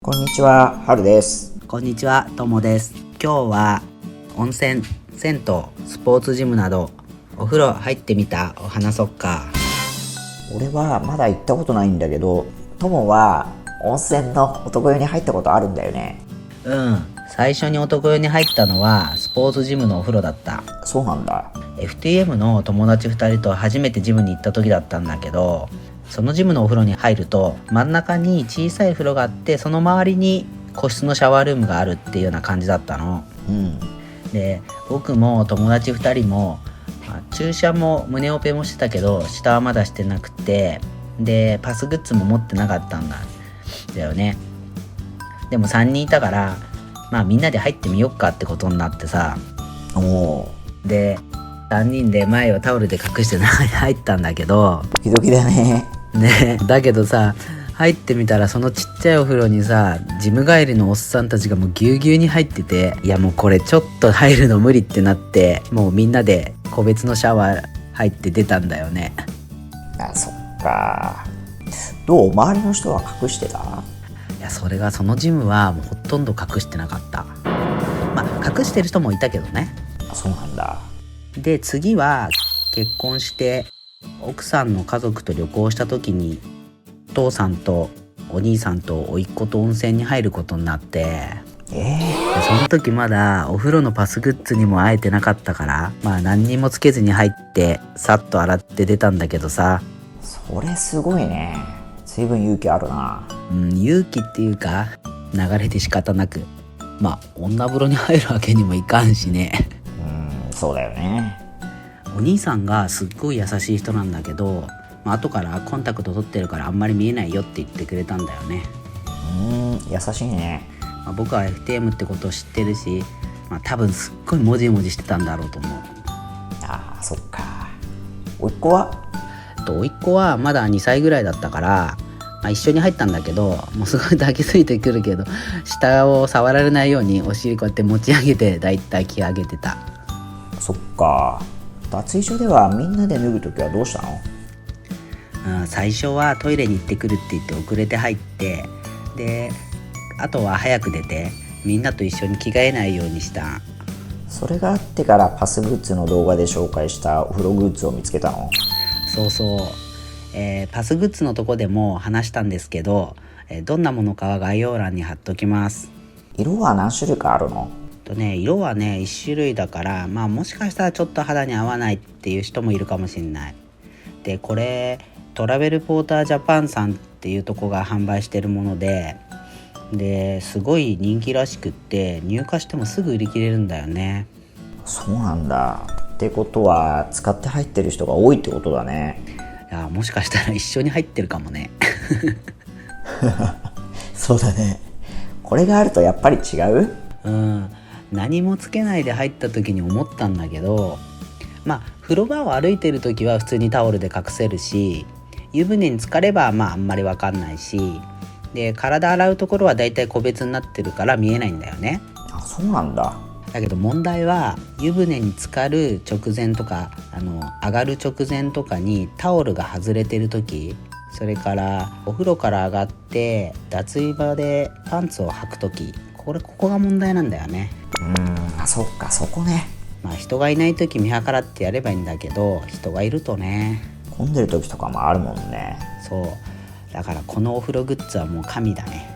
こんにちは、はるです。こんにちは、ともです。今日は温泉、銭湯、スポーツジムなどお風呂入ってみたお話そっか。俺はまだ行ったことないんだけど、ともは温泉の男湯に入ったことあるんだよね。最初に男湯に入ったのはスポーツジムのお風呂だった。そうなんだ。 FTM の友達2人と初めてジムに行った時だったんだけど、そのジムのお風呂に入ると真ん中に小さい風呂があって、その周りに個室のシャワールームがあるっていうような感じだったの。で、僕も友達2人も注射も胸オペもしてたけど、下はまだしてなくて、でパスグッズも持ってなかったんだよね。でも3人いたから、みんなで入ってみよっかってことになってさ。で3人で前をタオルで隠して中に入ったんだけど、ドキドキだね。だけどさ、入ってみたらそのちっちゃいお風呂にさ、ジム帰りのおっさんたちがもうぎゅうぎゅうに入ってて、いやもうこれちょっと入るの無理ってなって、もうみんなで個別のシャワー入って出たんだよね。そっか。どう？周りの人は隠してた？いや、それがそのジムはもうほとんど隠してなかった。隠してる人もいたけどね。そうなんだ。で次は結婚して奥さんの家族と旅行した時に、父さんとお兄さんと甥っ子と温泉に入ることになって、その時まだお風呂のパスグッズにも会えてなかったから、何にもつけずに入ってさっと洗って出たんだけどさ。それすごいね。随分勇気あるな。勇気っていうか流れで仕方なく、女風呂に入るわけにもいかんしね。そうだよね。お兄さんがすっごい優しい人なんだけど、後からコンタクト取ってるからあんまり見えないよって言ってくれたんだよね。優しいね。僕は FTM ってことを知ってるし、多分すっごいもじもじしてたんだろうと思う。そっか。甥っ子は？甥っ子はまだ2歳ぐらいだったから、一緒に入ったんだけど、もうすごい抱きついてくるけど、下を触られないようにお尻こうやって持ち上げてだいたい気上げてた。そっか。脱衣所ではみんなで脱ぐときはどうしたの？最初はトイレに行ってくるって言って遅れて入って、であとは早く出てみんなと一緒に着替えないようにした。それがあってからパスグッズの動画で紹介したお風呂グッズを見つけたの？そうそう、パスグッズのとこでも話したんですけど、どんなものかは概要欄に貼っときます。色は何種類かあるの？色はね1種類だから、もしかしたらちょっと肌に合わないっていう人もいるかもしれない。でこれトラベルポータージャパンさんっていうとこが販売してるものですごい人気らしくって、入荷してもすぐ売り切れるんだよね。そうなんだ。ってことは使って入ってる人が多いってことだね。いや、もしかしたら一緒に入ってるかもね。そうだね。これがあるとやっぱり違う？何もつけないで入った時に思ったんだけど、風呂場を歩いてる時は普通にタオルで隠せるし、湯船に浸かればあんまり分かんないし、で体洗うところはだいたい個別になってるから見えないんだよね。そうなんだ。だけど問題は湯船に浸かる直前とか上がる直前とかにタオルが外れてる時、それからお風呂から上がって脱衣場でパンツを履く時、ここが問題なんだよね。そっか、そこね。人がいない時見計らってやればいいんだけど、人がいるとね、混んでる時とかもあるもんね。そうだからこのお風呂グッズはもう神だね。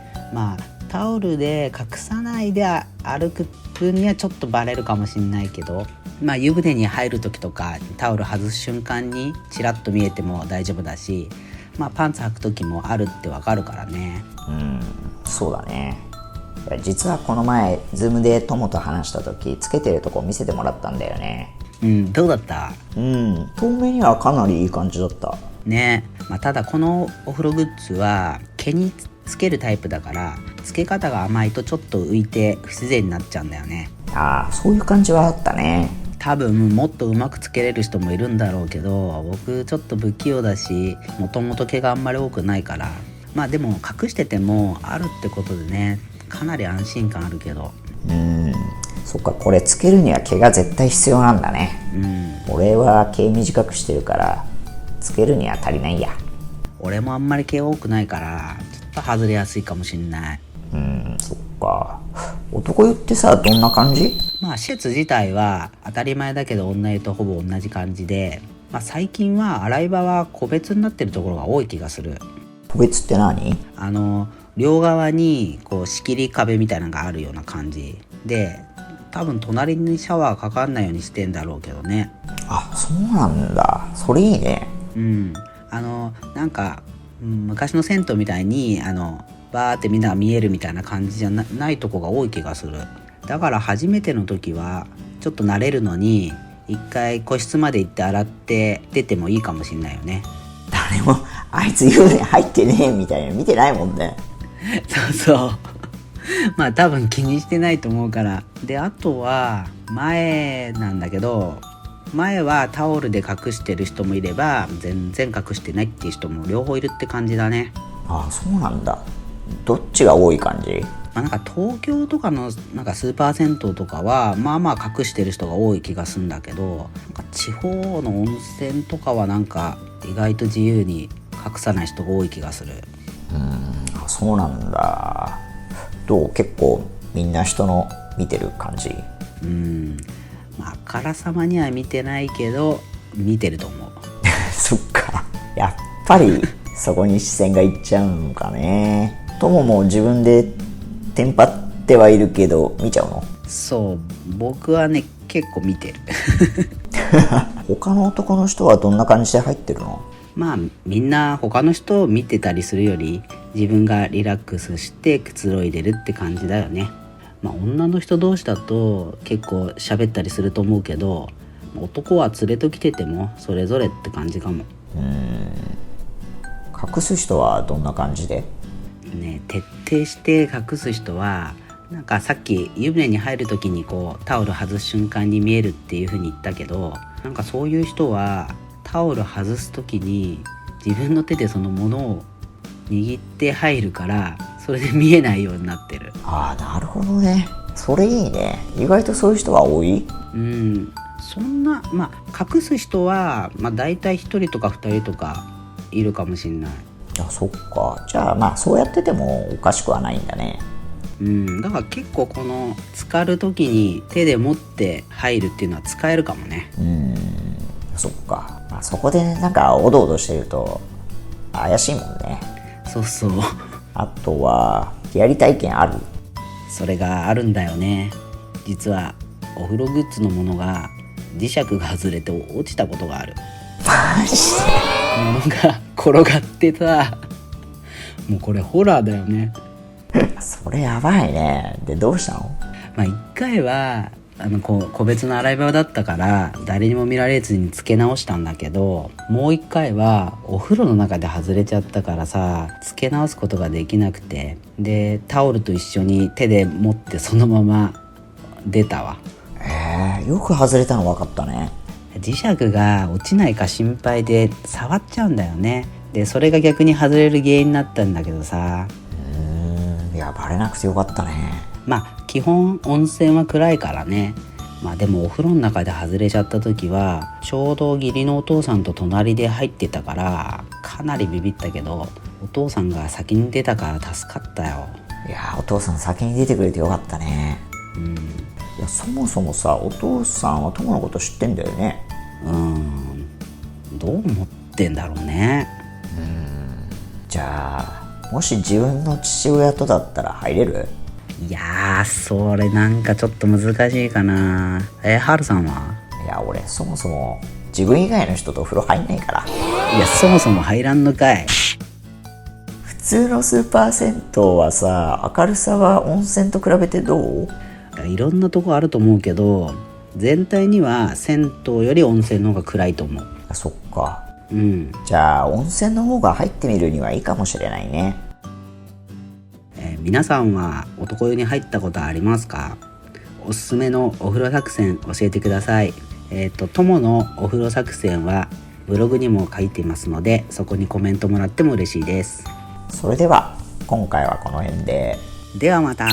タオルで隠さないで歩く分にはちょっとバレるかもしれないけど、湯船に入る時とかタオル外す瞬間にチラッと見えても大丈夫だし、パンツ履く時もあるってわかるからね。そうだね。実はこの前ズームで友と話した時、つけてるとこ見せてもらったんだよね。どうだった？透明にはかなりいい感じだったね。ただこのお風呂グッズは毛につけるタイプだから、つけ方が甘いとちょっと浮いて不自然になっちゃうんだよね。そういう感じはあったね。多分もっとうまくつけれる人もいるんだろうけど、僕ちょっと不器用だし、もともと毛があんまり多くないから、でも隠しててもあるってことでね、かなり安心感あるけど。そっか、これつけるには毛が絶対必要なんだね。俺は毛短くしてるからつけるには足りないや。俺もあんまり毛多くないからちょっと外れやすいかもしんない。そっか。男湯ってさ、どんな感じ？まあ施設自体は当たり前だけど女湯とほぼ同じ感じで、最近は洗い場は個別になってるところが多い気がする。個別って何？両側にこう仕切り壁みたいなのがあるような感じで、多分隣にシャワーかかんないようにしてんだろうけどね。あ、そうなんだ。それいいね。なんか昔の銭湯みたいにバーってみんなが見えるみたいな感じじゃないとこが多い気がする。だから初めての時はちょっと慣れるのに一回個室まで行って洗って出てもいいかもしんないよね。誰もあいつ湯船入ってねえみたいな見てないもんね。そうそう多分気にしてないと思うから。で、あとは前なんだけど、前はタオルで隠してる人もいれば全然隠してないっていう人も両方いるって感じだね。ああ、そうなんだ。どっちが多い感じ？なんか東京とかのなんかスーパー銭湯とかは隠してる人が多い気がするんだけど、なんか地方の温泉とかはなんか意外と自由に隠さない人が多い気がする。そうなんだ。どう？結構みんな人の見てる感じ？あからさまには見てないけど見てると思う。そっか。やっぱりそこに視線がいっちゃうのかね。友も自分でテンパってはいるけど見ちゃうの？そう、僕はね結構見てる。他の男の人はどんな感じで入ってるの？みんな他の人を見てたりするより自分がリラックスしてくつろいでるって感じだよね。女の人同士だと結構喋ったりすると思うけど、男は連れと来ててもそれぞれって感じかも。隠す人はどんな感じで？ね、徹底して隠す人はなんかさっき湯船に入る時にこうタオル外す瞬間に見えるっていう風に言ったけど、なんかそういう人はタオル外す時に自分の手でそのものを握って入るからそれで見えないようになってる。ああ、なるほどね。それいいね。意外とそういう人は多い？そんな隠す人はだいたい1人とか2人とかいるかもしんない。あ、そっか。じゃあそうやっててもおかしくはないんだね。だから結構この浸かる時に手で持って入るっていうのは使えるかもね。そっか。そこでなんかおどおどしてると怪しいもんね。そうそう。あとはやり体験ある？それがあるんだよね。実はお風呂グッズのものが磁石が外れて落ちたことがある。マジで？物が転がってさ、もうこれホラーだよね。それやばいね。でどうしたの？一回は個別の洗い場だったから誰にも見られずにつけ直したんだけど、もう一回はお風呂の中で外れちゃったからさ、つけ直すことができなくて、でタオルと一緒に手で持ってそのまま出たわ。よく外れたの分かったね。磁石が落ちないか心配で触っちゃうんだよね。でそれが逆に外れる原因になったんだけどさ。いや、バレなくてよかったね。基本温泉は暗いからね。でもお風呂の中で外れちゃった時はちょうど義理のお父さんと隣で入ってたからかなりビビったけど、お父さんが先に出たから助かったよ。いや、お父さん先に出てくれてよかったね。いや、そもそもさ、お父さんは友のこと知ってんだよね。どう思ってんだろうね。じゃあもし自分の父親とだったら入れる？いやー、それなんかちょっと難しいかな。はるさんは？いや、俺そもそも自分以外の人とお風呂入んないから。いや、そもそも入らんのかい。普通のスーパー銭湯はさ、明るさは温泉と比べてどう？いろんなとこあると思うけど、全体には銭湯より温泉の方が暗いと思う。あ、そっか。じゃあ温泉の方が入ってみるにはいいかもしれないね。皆さんは男湯に入ったことありますか？おすすめのお風呂作戦教えてください。友のお風呂作戦はブログにも書いてますので、そこにコメントもらっても嬉しいです。それでは今回はこの辺で。ではまた。